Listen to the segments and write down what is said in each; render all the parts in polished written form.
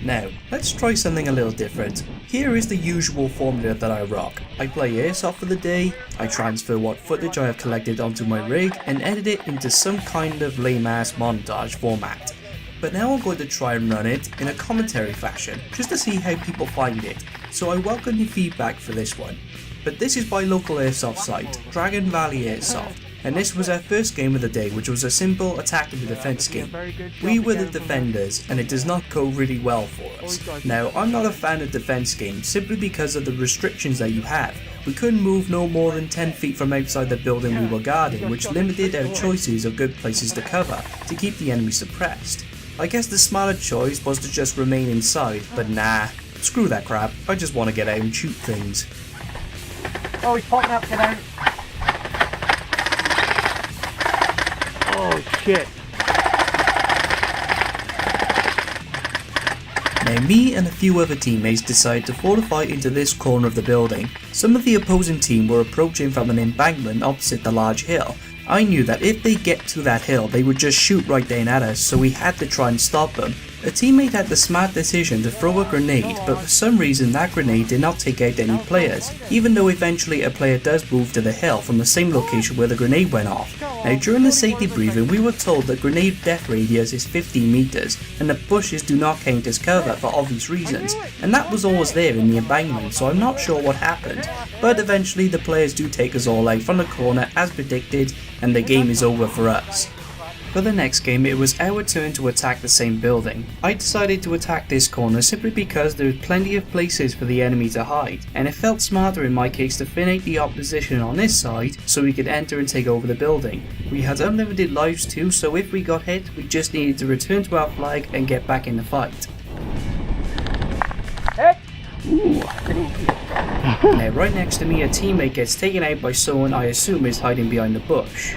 Now, let's try something a little different. Here is the usual formula that I rock. I play Airsoft for the day, I transfer what footage I have collected onto my rig and edit it into some kind of lame ass montage format. But now I'm going to try and run it in a commentary fashion, just to see how people find it, so I welcome your feedback for this one. But this is by local Airsoft site, Dragon Valley Airsoft, and this was our first game of the day, which was a simple attack and defense game. We were the defenders, and it does not go really well for us. Now, I'm not a fan of defense games, simply because of the restrictions that you have. We couldn't move no more than 10 feet from outside the building we were guarding, which limited our choices of good places to cover, to keep the enemy suppressed. I guess the smarter choice was to just remain inside, but nah, screw that crap, I just want to get out and shoot things. Oh, he's popping up, get out. Oh shit. Now me and a few other teammates decided to fortify into this corner of the building. Some of the opposing team were approaching from an embankment opposite the large hill. I knew that if they get to that hill they would just shoot right down at us, so we had to try and stop them. A teammate had the smart decision to throw a grenade, but for some reason that grenade did not take out any players, even though eventually a player does move to the hill from the same location where the grenade went off. Now during the safety briefing we were told that grenade death radius is 15 meters and that bushes do not count as cover for obvious reasons, and that was always there in the embankment, so I'm not sure what happened, but eventually the players do take us all out from the corner as predicted, and the game is over for us. For the next game, it was our turn to attack the same building. I decided to attack this corner simply because there was plenty of places for the enemy to hide, and it felt smarter in my case to thin out the opposition on this side so we could enter and take over the building. We had unlimited lives too, so if we got hit, we just needed to return to our flag and get back in the fight. Now right next to me, a teammate gets taken out by someone I assume is hiding behind the bush.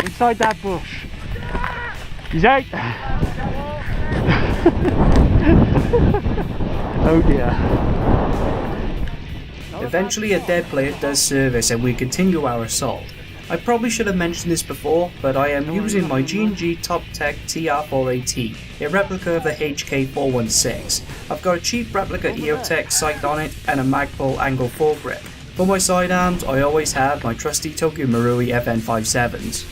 Inside that bush. He's out. Oh dear. Eventually a dead player does service and we continue our assault. I probably should have mentioned this before, but I am using my G&G Top Tech TR4AT, a replica of the HK416. I've got a cheap replica EOTech sight on it and a Magpul angle foregrip. For my sidearms, I always have my trusty Tokyo Marui FN57s.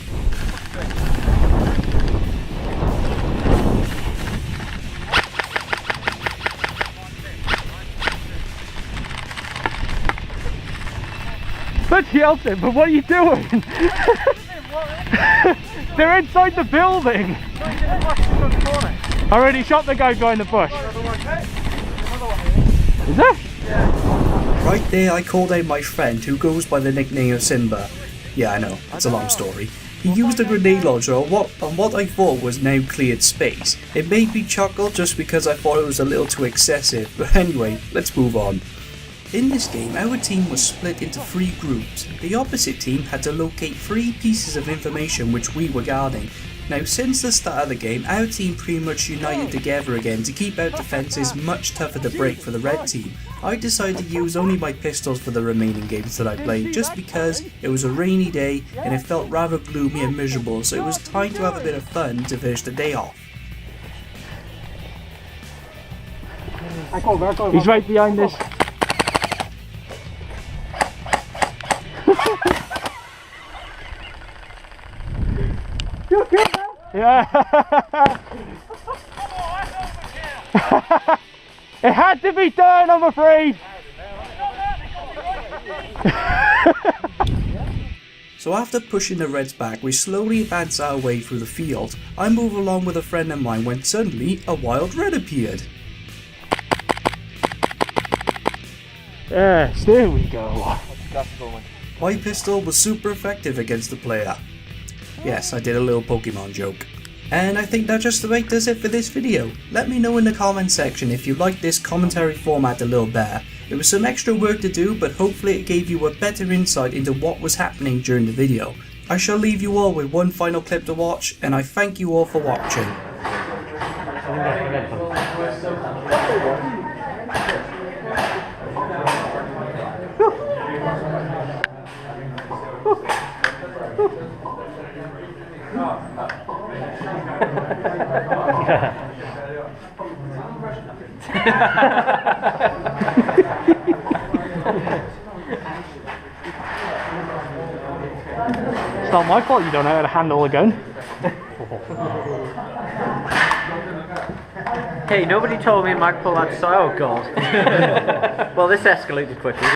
Let's yell them, but what are you doing? They're inside the building! I already shot the guy behind the bush. Is there? Right there I called out my friend who goes by the nickname of Simba. Yeah, I know, it's a long story. He used a grenade launcher on what I thought was now cleared space. It made me chuckle just because I thought it was a little too excessive, but anyway, let's move on. In this game, our team was split into 3 groups. The opposite team had to locate 3 pieces of information which we were guarding. Now since the start of the game, our team pretty much united together again to keep our defences much tougher to break for the red team. I decided to use only my pistols for the remaining games that I played just because it was a rainy day and it felt rather gloomy and miserable, so it was time to have a bit of fun to finish the day off. He's right behind this. Yeah. It had to be done, I'm afraid. So after pushing the Reds back, we slowly advance our way through the field. I move along with a friend of mine when suddenly a wild red appeared. Yes, there we go. My pistol was super effective against the player. Yes, I did a little Pokemon joke. And I think that just about does it for this video. Let me know in the comment section if you like this commentary format a little better. There was some extra work to do, but hopefully it gave you a better insight into what was happening during the video. I shall leave you all with one final clip to watch, and I thank you all for watching. It's not my fault you don't know how to handle a gun. Hey, nobody told me Magpul had. Oh god. Well, this escalated quickly.